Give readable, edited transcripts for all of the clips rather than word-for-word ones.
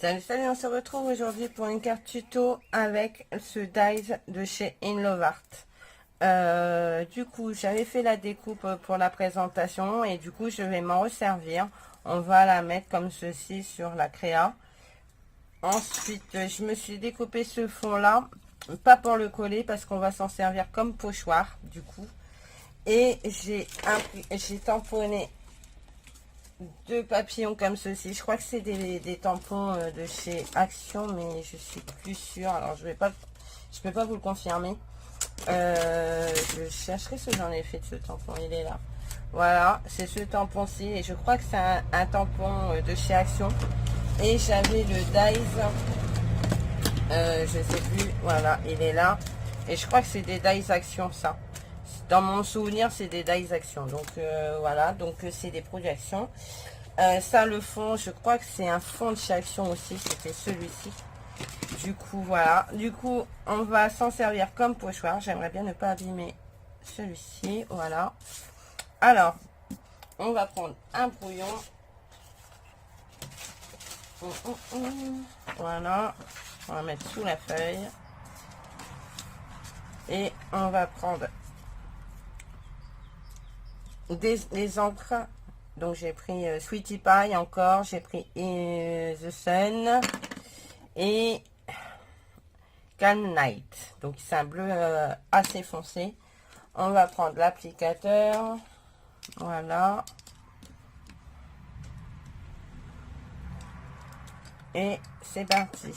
Salut, salut, on se retrouve aujourd'hui pour une carte tuto avec ce dies de chez Inlovart. Du coup, j'avais fait la découpe pour la présentation et du coup, je vais m'en resservir. On va la mettre comme ceci sur la créa. Ensuite, je me suis découpé ce fond-là, pas pour le coller parce qu'on va s'en servir comme pochoir, du coup. Et j'ai tamponné deux papillons comme ceci. Je crois que c'est des tampons de chez Action, mais je suis plus sûre. Alors je peux pas vous le confirmer. Je chercherai ce que j'en ai fait de ce tampon. Il est là. Voilà, c'est ce tampon-ci et je crois que c'est un tampon de chez Action. Et j'avais le dies, je sais plus. Voilà, il est là. Et je crois que c'est des dies Action, ça. Dans mon souvenir, c'est des dies Action. Donc voilà, donc c'est des produits Action. Ça, le fond, je crois que c'est un fond de chez Action aussi. C'était celui-ci. Du coup, voilà. Du coup, on va s'en servir comme pochoir. J'aimerais bien ne pas abîmer celui-ci. Voilà. Alors, on va prendre un brouillon. Voilà. On va mettre sous la feuille. Et on va prendre des encres. Donc j'ai pris Sweetie Pie encore, j'ai pris The Sun et Calm Night. Donc c'est un bleu assez foncé. On va prendre l'applicateur. Voilà. Et c'est parti.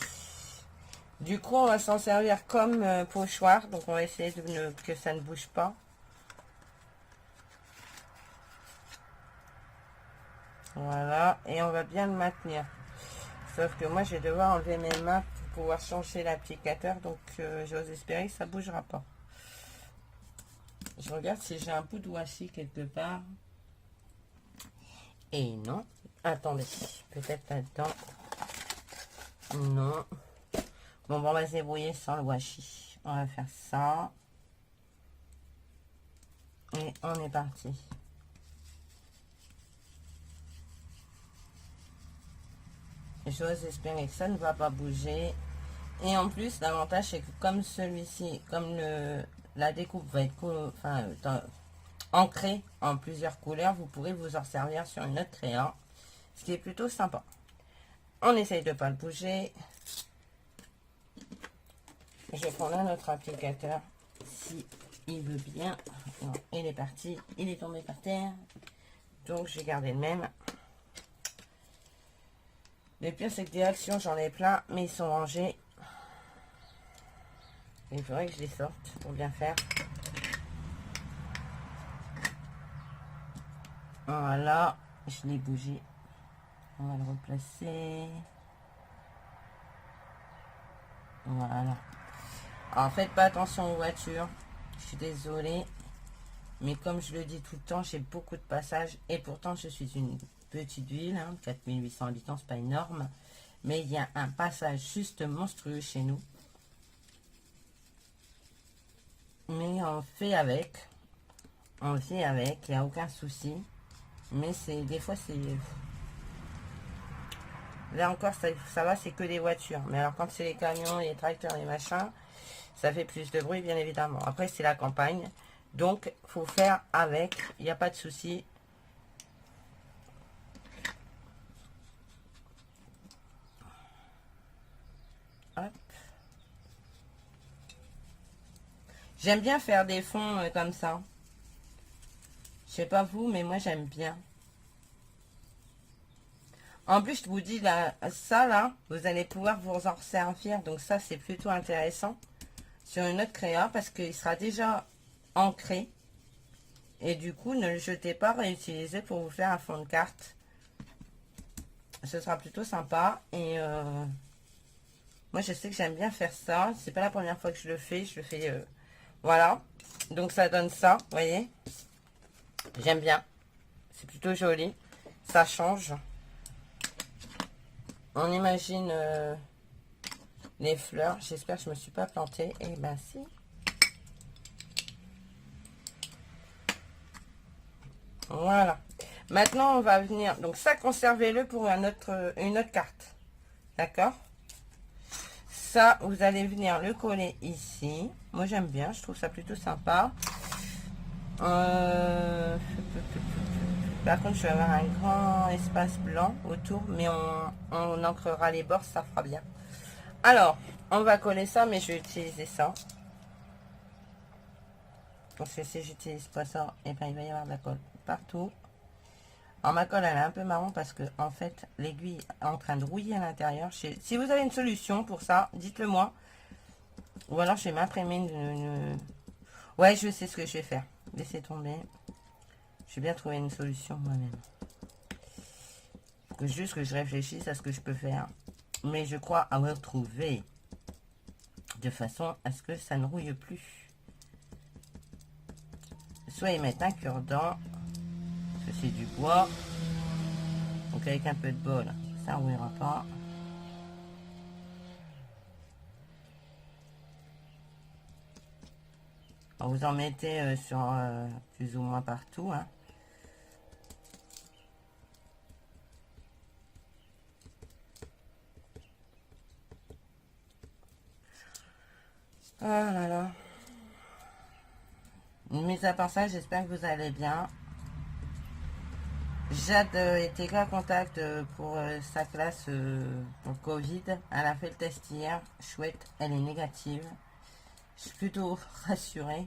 Du coup, on va s'en servir comme pochoir. Donc on va essayer que ça ne bouge pas. Voilà, et on va bien le maintenir. Sauf que moi, je vais devoir enlever mes mains pour pouvoir changer l'applicateur. Donc, j'ose espérer que ça ne bougera pas. Je regarde si j'ai un bout de washi quelque part. Et non. Attendez, peut-être là-dedans. Non. Bon, on va se débrouiller sans le washi. On va faire ça. Et on est parti. J'ose espérer que ça ne va pas bouger. Et en plus, l'avantage, c'est que comme celui-ci, comme la découpe va être ancrée en plusieurs couleurs, vous pourrez vous en servir sur une autre créa. Ce qui est plutôt sympa. On essaye de ne pas le bouger. Je vais prendre un autre applicateur. Si il veut bien. Non, il est parti. Il est tombé par terre. Donc, je vais garder le même. Le pire, c'est que des actions, j'en ai plein, mais ils sont rangés. Il faudrait que je les sorte pour bien faire. Voilà, je l'ai bougé. On va le replacer. Voilà. Alors, faites pas attention aux voitures. Je suis désolée. Mais comme je le dis tout le temps, j'ai beaucoup de passages. Et pourtant, je suis une petite ville. 4800 habitants, c'est pas énorme. Mais il y a un passage juste monstrueux chez nous. Mais on fait avec. On vit avec. Il n'y a aucun souci. Mais c'est des fois, c'est... Là encore, ça va, c'est que des voitures. Mais alors, quand c'est les camions, les tracteurs, les machins, ça fait plus de bruit, bien évidemment. Après, c'est la campagne. Donc, faut faire avec. Il n'y a pas de souci. Hop. J'aime bien faire des fonds comme ça. Je sais pas vous, mais moi, j'aime bien. En plus, je vous dis, là, ça, là, vous allez pouvoir vous en servir. Donc, ça, c'est plutôt intéressant sur une autre créa parce qu'il sera déjà ancré. Et du coup, ne le jetez pas, réutilisez pour vous faire un fond de carte. Ce sera plutôt sympa. Et moi, je sais que j'aime bien faire ça. C'est pas la première fois que je le fais. Je le fais... voilà. Donc, ça donne ça, vous voyez. J'aime bien. C'est plutôt joli. Ça change. On imagine les fleurs. J'espère que je me suis pas plantée. Et ben si. Voilà. Maintenant, on va venir. Donc ça, conservez-le pour une autre carte. D'accord? Ça, vous allez venir le coller ici. Moi, j'aime bien. Je trouve ça plutôt sympa. Par contre, je vais avoir un grand espace blanc autour. Mais on ancrera les bords. Ça fera bien. Alors, on va coller ça. Mais je vais utiliser ça. Parce que si j'utilise pas ça, et ben, il va y avoir de la colle partout. Alors ma colle elle est un peu marron parce que en fait l'aiguille est en train de rouiller à l'intérieur. Si vous avez une solution pour ça, dites-le moi. Ou alors je vais m'imprimer Ouais, je sais ce que je vais faire. Laissez tomber. Je vais bien trouver une solution moi-même. Faut juste que je réfléchisse à ce que je peux faire. Mais je crois avoir trouvé. De façon à ce que ça ne rouille plus. Soit y mettre un cure-dent. Parce que c'est du bois. Donc avec un peu de bol, ça ne rouillera pas. Alors vous en mettez sur plus ou moins partout. Hein. Oh là là. Mis à part ça, j'espère que vous allez bien. Jade était en contact pour sa classe pour le Covid. Elle a fait le test hier. Chouette, elle est négative. Je suis plutôt rassurée.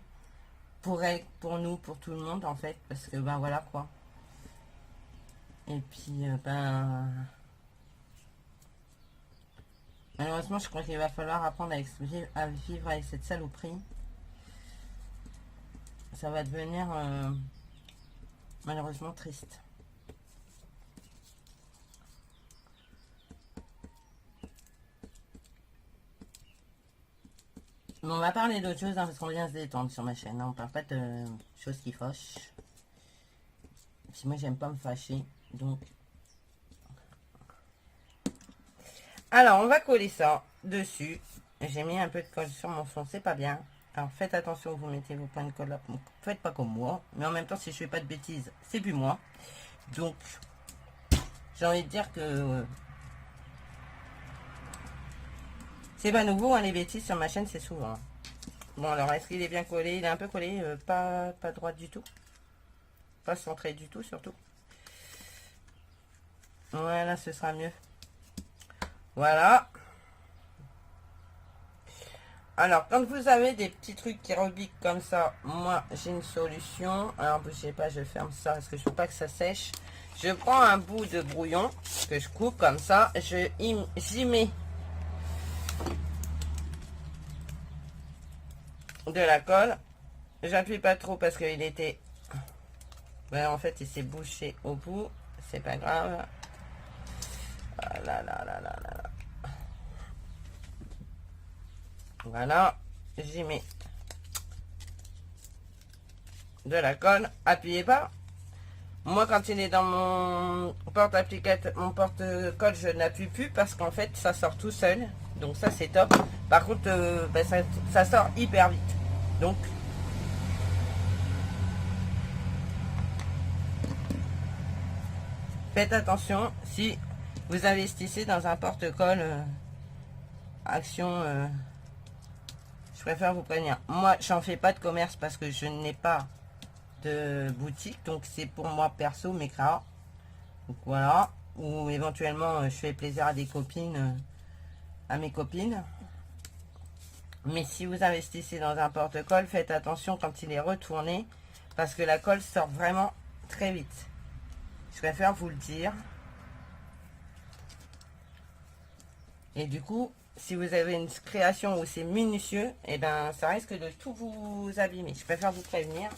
Pour elle, pour nous, pour tout le monde en fait. Parce que ben voilà quoi. Et puis ben... Malheureusement, je crois qu'il va falloir apprendre à vivre avec cette saloperie. Ça va devenir malheureusement triste. Bon, on va parler d'autre chose hein, parce qu'on vient se détendre sur ma chaîne. Hein. On parle pas de choses qui fâchent. Puis moi, j'aime pas me fâcher. Donc. Alors, on va coller ça dessus. J'ai mis un peu de colle sur mon fond, c'est pas bien. Alors, faites attention, vous mettez vos points de colle là. Faites pas comme moi. Mais en même temps, si je fais pas de bêtises, c'est plus moi. Donc, j'ai envie de dire que... c'est pas nouveau, hein, les bêtises sur ma chaîne, c'est souvent. Bon, alors, est-ce qu'il est bien collé? Il est un peu collé, pas droit du tout. Pas centré du tout, surtout. Voilà, ce sera mieux. Voilà. Alors, quand vous avez des petits trucs qui rebiquent comme ça, moi, j'ai une solution. Alors, bougez pas, je ferme ça parce que je veux pas que ça sèche. Je prends un bout de brouillon que je coupe comme ça. J'y mets de la colle. J'appuie pas trop parce qu'il était... ben, en fait, il s'est bouché au bout. C'est pas grave. Ah là là là là là. Voilà. J'y mets de la colle. Appuyez pas. Moi, quand il est dans mon porte-applicateur, mon porte-colle, je n'appuie plus parce qu'en fait, ça sort tout seul. Donc ça, c'est top. Par contre, ben, ça sort hyper vite. Donc, faites attention si vous investissez dans un porte-colle Action. Je préfère vous prévenir. Moi, j'en fais pas de commerce parce que je n'ai pas de boutique. Donc, c'est pour moi perso, mes cas. Donc, voilà. Ou éventuellement, je fais plaisir à des copines, à mes copines. Mais si vous investissez dans un porte-colle, faites attention quand il est retourné. Parce que la colle sort vraiment très vite. Je préfère vous le dire. Et du coup, si vous avez une création où c'est minutieux, et ben ça risque de tout vous abîmer. Je préfère vous prévenir.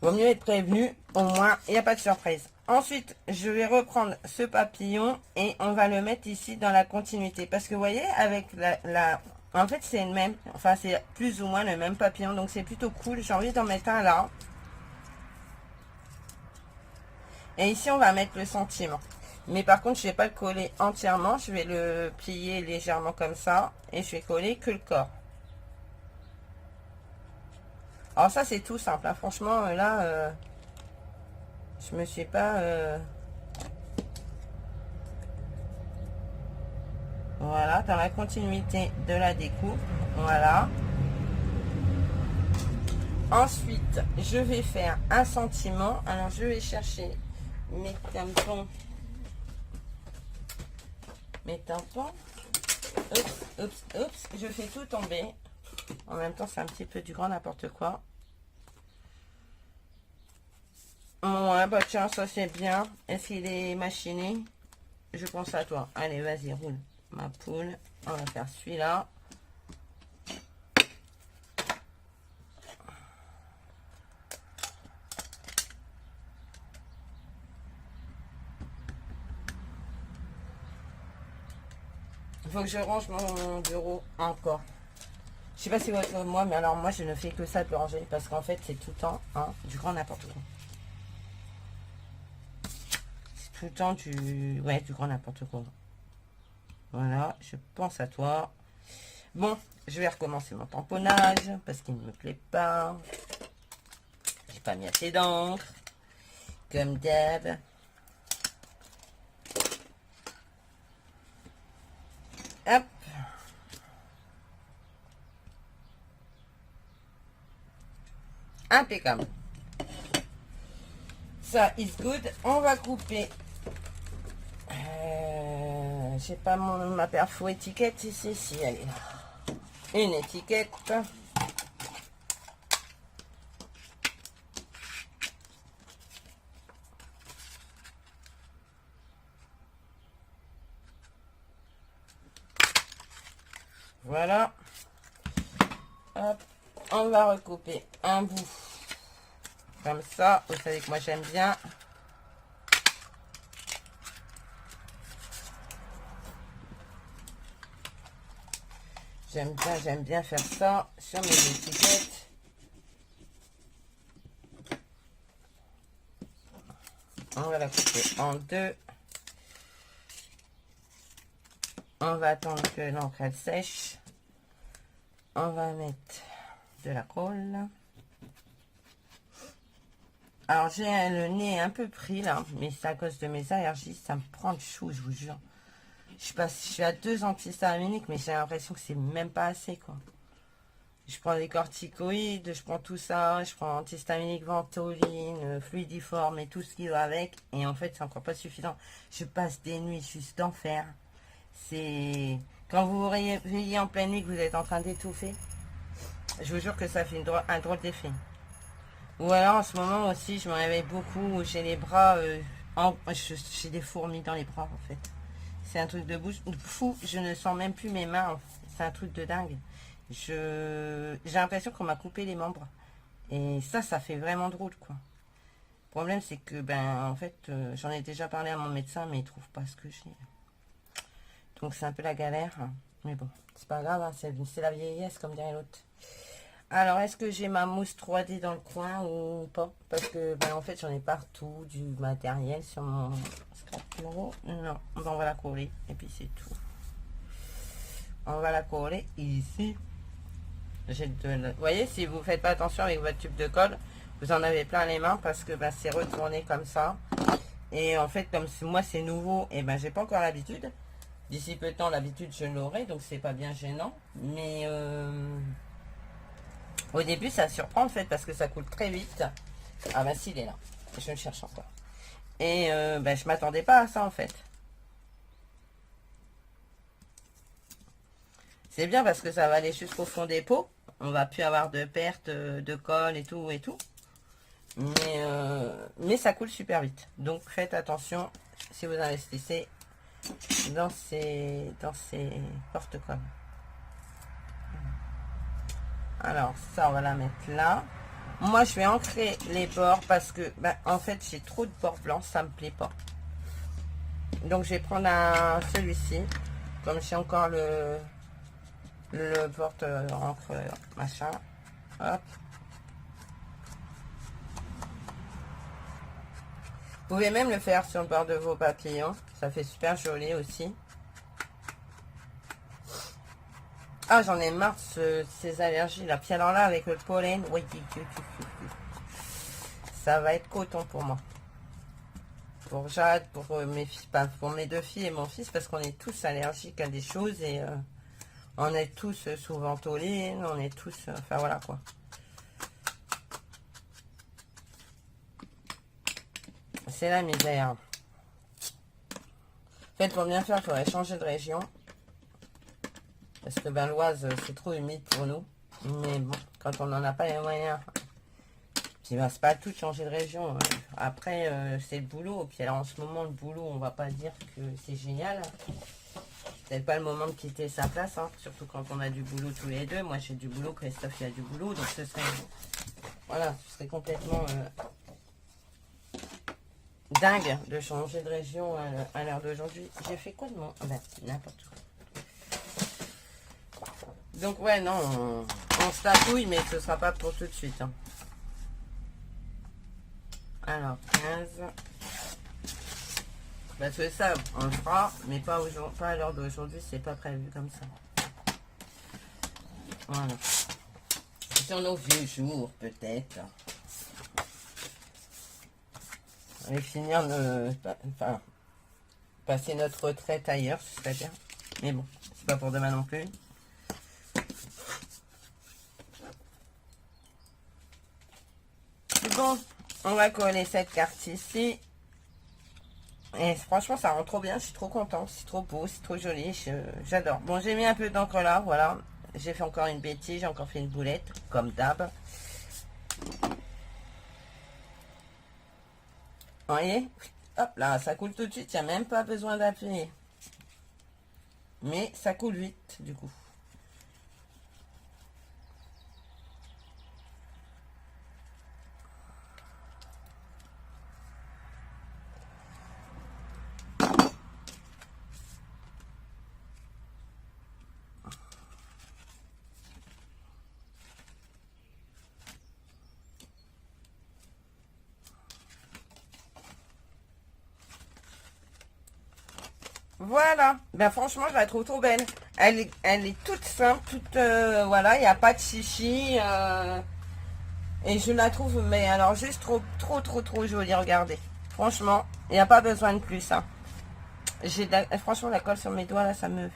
Vaut mieux être prévenu, au moins il n'y a pas de surprise. Ensuite, je vais reprendre ce papillon et on va le mettre ici dans la continuité. Parce que vous voyez, avec en fait, c'est le même. Enfin, c'est plus ou moins le même papillon. Donc, c'est plutôt cool. J'ai envie d'en mettre un là. Et ici, on va mettre le sentiment. Mais par contre, je ne vais pas le coller entièrement. Je vais le plier légèrement comme ça. Et je vais coller que le corps. Alors ça, c'est tout simple. Hein. Franchement, là, je me suis pas... Voilà, dans la continuité de la découpe. Voilà. Ensuite, je vais faire un sentiment. Alors, je vais chercher mes tampons. Oups, oups, oups. Je fais tout tomber. En même temps, c'est un petit peu du grand n'importe quoi. Ouais, bah tiens, ça c'est bien. Est-ce qu'il est machiné? Je pense à toi. Allez, vas-y, roule. Ma poule. On va faire celui-là. Il faut que je range mon bureau encore. Je sais pas si vous êtes comme moi, mais alors moi je ne fais que ça de le ranger parce qu'en fait c'est tout le temps du grand n'importe quoi. C'est tout le temps du grand n'importe quoi. Voilà, je pense à toi. Bon, je vais recommencer mon tamponnage parce qu'il ne me plaît pas. J'ai pas mis assez d'encre. Comme d'hab. Hop. Impeccable. Ça is good. On va couper. J'ai pas ma perfo étiquette ici. Si, elle est là. Une étiquette. Voilà. Hop. On va recouper un bout. Comme ça. Vous savez que moi j'aime bien. J'aime bien faire ça sur mes étiquettes. On va la couper en deux. On va attendre que l'encre elle sèche. On va mettre de la colle. Alors j'ai le nez un peu pris là, mais c'est à cause de mes allergies. Ça me prend le chou, je vous jure. Je suis à 2 antihistaminiques, mais j'ai l'impression que c'est même pas assez, quoi. Je prends des corticoïdes, je prends tout ça, je prends antihistaminique, ventoline, fluidiforme et tout ce qui va avec. Et en fait, c'est encore pas suffisant. Je passe des nuits juste d'enfer. C'est... Quand vous vous réveillez en pleine nuit, que vous êtes en train d'étouffer, je vous jure que ça fait un drôle d'effet. Ou alors, en ce moment aussi, je me réveille beaucoup, j'ai les bras... j'ai des fourmis dans les bras, en fait. C'est un truc de fou. Je ne sens même plus mes mains. C'est un truc de dingue. J'ai l'impression qu'on m'a coupé les membres. Et ça fait vraiment drôle, quoi. Le problème, c'est que, en fait, j'en ai déjà parlé à mon médecin, mais il trouve pas ce que j'ai. Donc, c'est un peu la galère. Mais bon, c'est pas grave. Hein, c'est la vieillesse, comme dirait l'autre. Alors, est-ce que j'ai ma mousse 3D dans le coin ou pas? Parce que, en fait, j'en ai partout du matériel sur mon scrapuro. Non, on va la coller. Et puis, c'est tout. On va la coller ici. Vous voyez, si vous faites pas attention avec votre tube de colle, vous en avez plein les mains parce que c'est retourné comme ça. Et en fait, comme moi, c'est nouveau, et j'ai pas encore l'habitude. D'ici peu de temps, l'habitude, je l'aurai. Donc, c'est pas bien gênant. Mais... au début, ça surprend en fait parce que ça coule très vite. Ah si, il est là. Je le cherche encore. Et je m'attendais pas à ça en fait. C'est bien parce que ça va aller jusqu'au fond des pots. On va plus avoir de perte de colle et tout et tout. Mais ça coule super vite. Donc faites attention si vous investissez dans ces porte-colles. Alors ça, on va la mettre là. Moi, je vais ancrer les bords parce que, en fait, j'ai trop de bords blancs, ça me plaît pas. Donc, je vais prendre celui-ci, comme j'ai encore le porte encre machin. Hop. Vous pouvez même le faire sur le bord de vos papillons, ça fait super joli aussi. Ah, j'en ai marre de ces allergies là. Puis alors là, avec le pollen, oui, ça va être coton pour moi. pour Jade, pour mes filles, pas pour mes deux filles et mon fils, parce qu'on est tous allergiques à des choses et on est tous sous ventoline, on est tous, enfin voilà quoi. C'est la misère. En fait, pour bien faire, il faudrait changer de région. Parce que ben, l'Oise, c'est trop humide pour nous. Mais bon, quand on n'en a pas les moyens. Puis ben, c'est pas tout de changer de région. Après, c'est le boulot. Puis alors en ce moment, le boulot, on va pas dire que c'est génial. C'est pas le moment de quitter sa place. Hein, surtout quand on a du boulot tous les deux. Moi, j'ai du boulot. Christophe, il a du boulot. Donc ce serait... Voilà, ce serait complètement... dingue de changer de région à l'heure d'aujourd'hui. J'ai fait quoi de mon... Ah ben, n'importe quoi. Donc ouais, non, on se tatouille, mais ce sera pas pour tout de suite. Hein. Alors, 15. Parce que ça, on le fera, mais pas, pas à l'heure d'aujourd'hui, c'est pas prévu comme ça. Voilà. Sur nos vieux jours, peut-être. On va finir enfin, passer notre retraite ailleurs, ce serait bien. Mais bon, c'est pas pour demain non plus. Bon, on va coller cette carte ici. Et franchement, ça rend trop bien. Je suis trop contente. C'est trop beau, c'est trop joli. J'adore. Bon, j'ai mis un peu d'encre là, voilà. J'ai fait encore une bêtise. J'ai encore fait une boulette, comme d'hab. Vous voyez? Hop là, ça coule tout de suite. Il n'y a même pas besoin d'appuyer. Mais ça coule vite, du coup. Voilà, ben franchement je la trouve trop belle. Elle est toute simple, toute voilà, il n'y a pas de chichi. Et je la trouve, mais alors juste trop jolie, regardez. Franchement, il n'y a pas besoin de plus. Hein. Franchement la colle sur mes doigts là, ça me...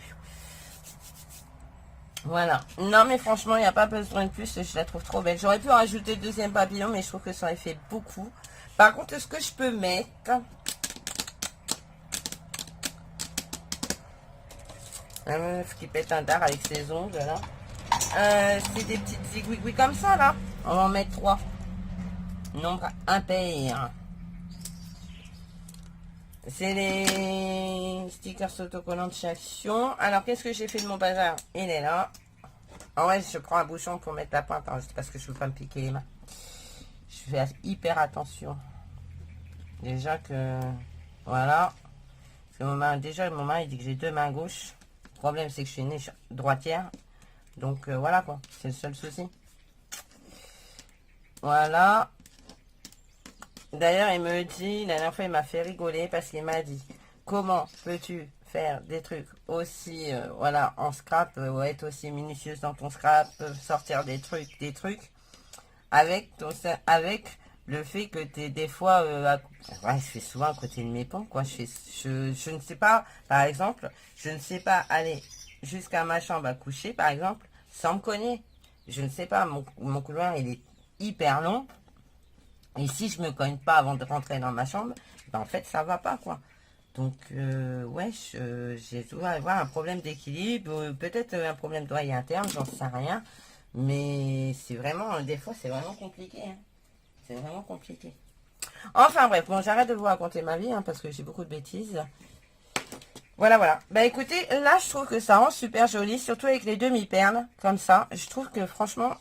Voilà. Non mais franchement, il n'y a pas besoin de plus, je la trouve trop belle. J'aurais pu rajouter le deuxième papillon, mais je trouve que ça aurait fait beaucoup. Par contre, ce que je peux mettre... La meuf qui pète un dard avec ses ongles là. C'est des petites zigouigouis comme ça là. On va en mettre 3. Nombre impair. C'est les stickers autocollants de Chaction. Alors qu'est-ce que j'ai fait de mon bazar? Il est là. En vrai, je prends un bouchon pour mettre la pointe. C'est parce que je ne veux pas me piquer les mains. Je fais hyper attention. Déjà que... Voilà. Parce que déjà, mon main, il dit que j'ai 2 mains gauches. Le problème, c'est que je suis née droitière. Donc, voilà, quoi. C'est le seul souci. Voilà. D'ailleurs, il me dit, la dernière fois, il m'a fait rigoler parce qu'il m'a dit, comment peux-tu faire des trucs aussi, voilà, en scrap, ou être aussi minutieuse dans ton scrap, sortir des trucs, avec le fait que tu es des fois, ouais, je fais souvent à côté de mes pompes, quoi. Je ne sais pas, par exemple, je ne sais pas aller jusqu'à ma chambre à coucher, par exemple, sans me cogner. Je ne sais pas, mon couloir, il est hyper long. Et si je me cogne pas avant de rentrer dans ma chambre, ben en fait, ça va pas, quoi. Donc, ouais, j'ai dois avoir un problème d'équilibre, peut-être un problème d'oreille interne, j'en sais rien. Mais c'est vraiment, des fois, c'est vraiment compliqué. Hein. C'est vraiment compliqué. Enfin bref, bon, j'arrête de vous raconter ma vie, hein, parce que j'ai beaucoup de bêtises. Voilà, voilà. Bah écoutez, là, je trouve que ça rend super joli, surtout avec les demi-perles, comme ça. Je trouve que, franchement,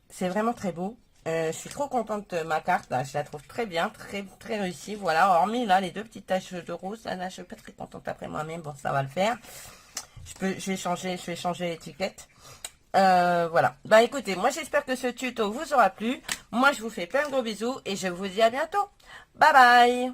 c'est vraiment très beau. Je suis trop contente de ma carte, là. Je la trouve très bien, très réussie. Voilà, hormis là, les 2 petites taches de rose. Là, je suis pas très contente après moi-même. Bon, ça va le faire. Je vais changer l'étiquette. Voilà. Bah écoutez, moi j'espère que ce tuto vous aura plu. Moi je vous fais plein de gros bisous et je vous dis à bientôt. Bye bye.